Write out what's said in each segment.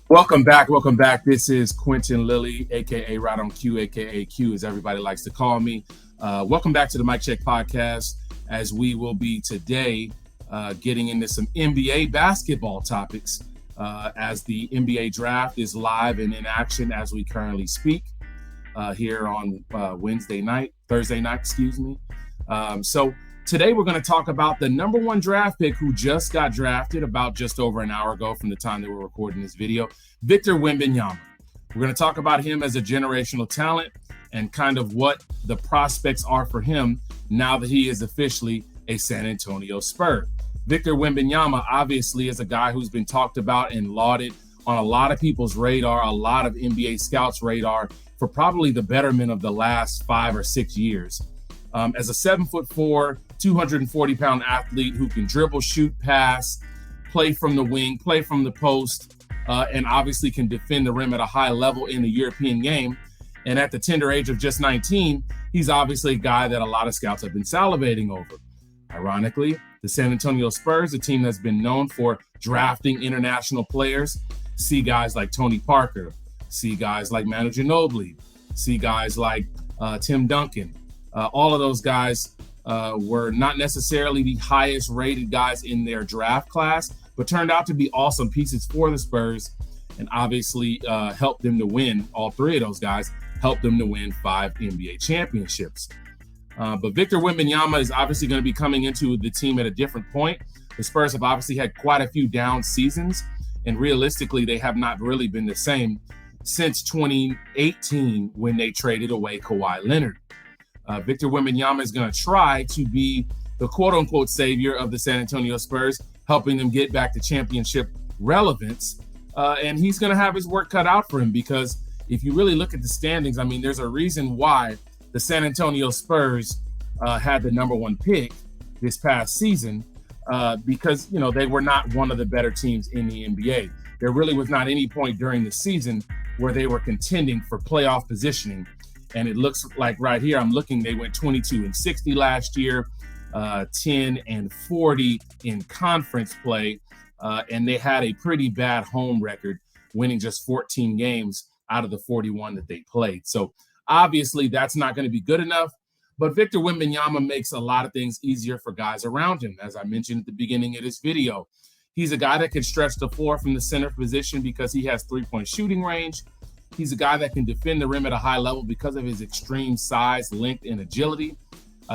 Welcome back. Welcome back. This is Quinton Lilley, aka Right on Q, aka Q, as everybody likes to call me. Welcome back to the Mic Check Podcast, as we will be today getting into some NBA basketball topics, as the NBA draft is live and in action as we currently speak here on Thursday night, So today we're going to talk about the number one draft pick who just got drafted about just over an hour ago from the time that we're recording this video, Victor Wembanyama. We're going to talk about him as a generational talent and kind of what the prospects are for him now that he is officially a San Antonio Spur. Victor Wembanyama obviously is a guy who's been talked about and lauded on a lot of people's radar, a lot of NBA scouts' radar for probably the betterment of the last 5 or 6 years. As a 7'4", 240-pound athlete who can dribble, shoot, pass, play from the wing, play from the post, and obviously can defend the rim at a high level in the European game. And at the tender age of just 19, he's obviously a guy that a lot of scouts have been salivating over. Ironically, the San Antonio Spurs, a team that's been known for drafting international players, see guys like Tony Parker, see guys like Manu Ginobili, see guys like Tim Duncan. All of those guys were not necessarily the highest rated guys in their draft class, but turned out to be awesome pieces for the Spurs and obviously helped them to win. All three of those guys helped them to win 5 NBA championships. But Victor Wembanyama is obviously going to be coming into the team at a different point. The Spurs have obviously had quite a few down seasons, and realistically, they have not really been the same since 2018 when they traded away Kawhi Leonard. Victor Wembanyama is going to try to be the quote-unquote savior of the San Antonio Spurs, helping them get back to championship relevance. And he's going to have his work cut out for him because if you really look at the standings, I mean, there's a reason why the San Antonio Spurs had the number one pick this past season because, you know, they were not one of the better teams in the NBA. There really was not any point during the season where they were contending for playoff positioning. And it looks like right here, I'm looking, they went 22-60 last year, 10-40 in conference play. And they had a pretty bad home record, winning just 14 games out of the 41 that they played. So obviously that's not going to be good enough. But Victor Wembanyama makes a lot of things easier for guys around him. As I mentioned at the beginning of this video, he's a guy that can stretch the floor from the center position because he has three-point shooting range. He's a guy that can defend the rim at a high level because of his extreme size, length, and agility.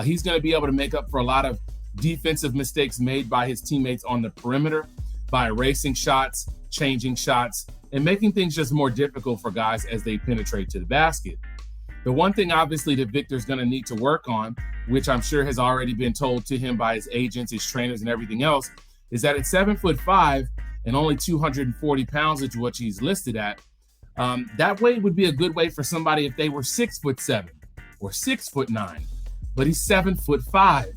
He's going to be able to make up for a lot of defensive mistakes made by his teammates on the perimeter by erasing shots, changing shots, and making things just more difficult for guys as they penetrate to the basket. The one thing, obviously, that Victor's going to need to work on, which I'm sure has already been told to him by his agents, his trainers, and everything else, is that at 7'5" and only 240 pounds, which is what he's listed at, that weight would be a good weight for somebody if they were 6'7" or 6'9", but he's 7'5".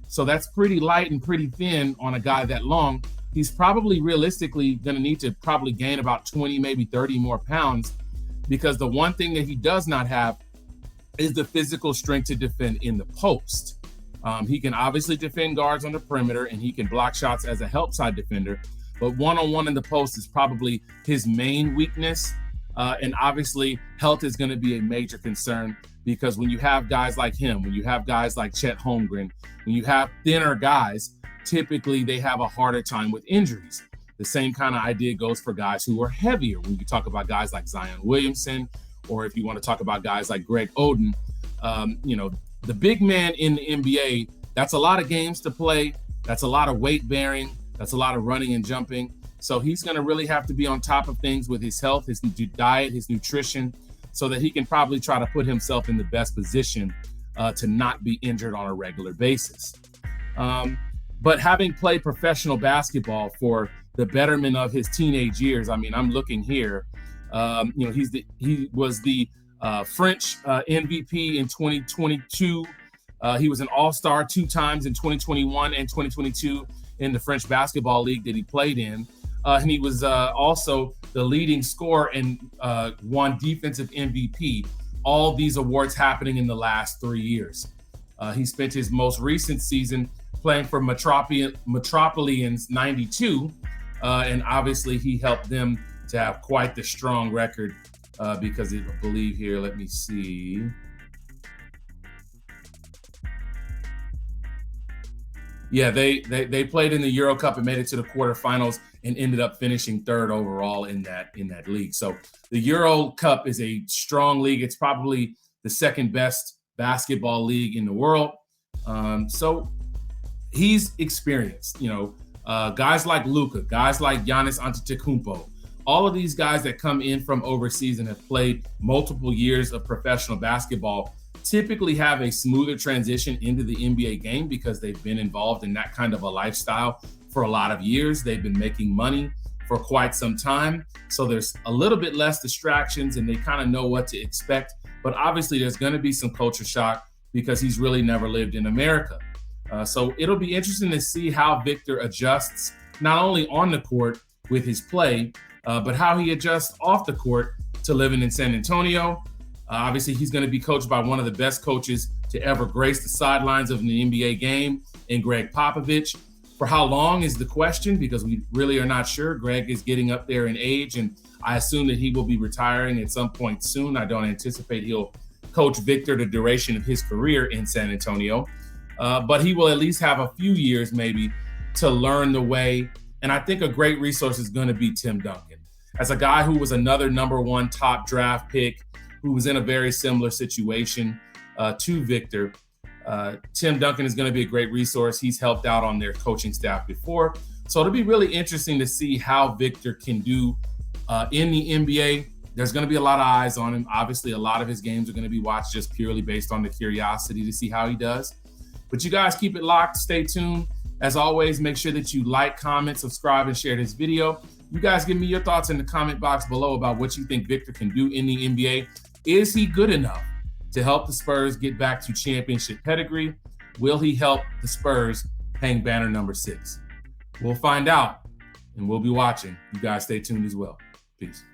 So that's pretty light and pretty thin on a guy that long. He's probably realistically going to need to probably gain about 20, maybe 30 more pounds because the one thing that he does not have is the physical strength to defend in the post. He can obviously defend guards on the perimeter and he can block shots as a help side defender, but one-on-one in the post is probably his main weakness. And obviously, health is going to be a major concern because when you have guys like him, when you have guys like Chet Holmgren, when you have thinner guys, typically they have a harder time with injuries. The same kind of idea goes for guys who are heavier. When you talk about guys like Zion Williamson, or if you want to talk about guys like Greg Oden, the big man in the NBA, that's a lot of games to play. That's a lot of weight bearing. That's a lot of running and jumping. So he's going to really have to be on top of things with his health, his diet, his nutrition, so that he can probably try to put himself in the best position to not be injured on a regular basis. But having played professional basketball for the betterment of his teenage years, I mean, I'm looking here. He was the French MVP in 2022. He was an all-star 2 times in 2021 and 2022 in the French basketball league that he played in. And he was also the leading scorer and won defensive MVP. All these awards happening in the last 3 years. He spent his most recent season playing for Metropolitans 92. And obviously he helped them to have quite the strong record because I believe here, let me see. Yeah, they played in the Euro Cup and made it to the quarterfinals and ended up finishing third overall in that league. So the Euro Cup is a strong league. It's probably the second best basketball league in the world. So he's experienced, guys like Luka, guys like Giannis Antetokounmpo, all of these guys that come in from overseas and have played multiple years of professional basketball typically have a smoother transition into the NBA game because they've been involved in that kind of a lifestyle for a lot of years. They've been making money for quite some time. So there's a little bit less distractions and they kind of know what to expect. But obviously there's going to be some culture shock because he's really never lived in America. So it'll be interesting to see how Victor adjusts, not only on the court with his play, but how he adjusts off the court to living in San Antonio. Obviously, he's going to be coached by one of the best coaches to ever grace the sidelines of an NBA game in Greg Popovich. For how long is the question, because we really are not sure. Greg is getting up there in age, and I assume that he will be retiring at some point soon. I don't anticipate he'll coach Victor the duration of his career in San Antonio, but he will at least have a few years maybe to learn the way. And I think a great resource is going to be Tim Duncan. As a guy who was another #1 top draft pick, who was in a very similar situation to Victor, Tim Duncan is going to be a great resource. He's helped out on their coaching staff before. So it'll be really interesting to see how Victor can do in the NBA. There's going to be a lot of eyes on him. Obviously, a lot of his games are going to be watched just purely based on the curiosity to see how he does. But you guys keep it locked. Stay tuned. As always, make sure that you like, comment, subscribe, and share this video. You guys give me your thoughts in the comment box below about what you think Victor can do in the NBA. Is he good enough to help the Spurs get back to championship pedigree? Will he help the Spurs hang banner number 6? We'll find out, and we'll be watching. You guys stay tuned as well. Peace.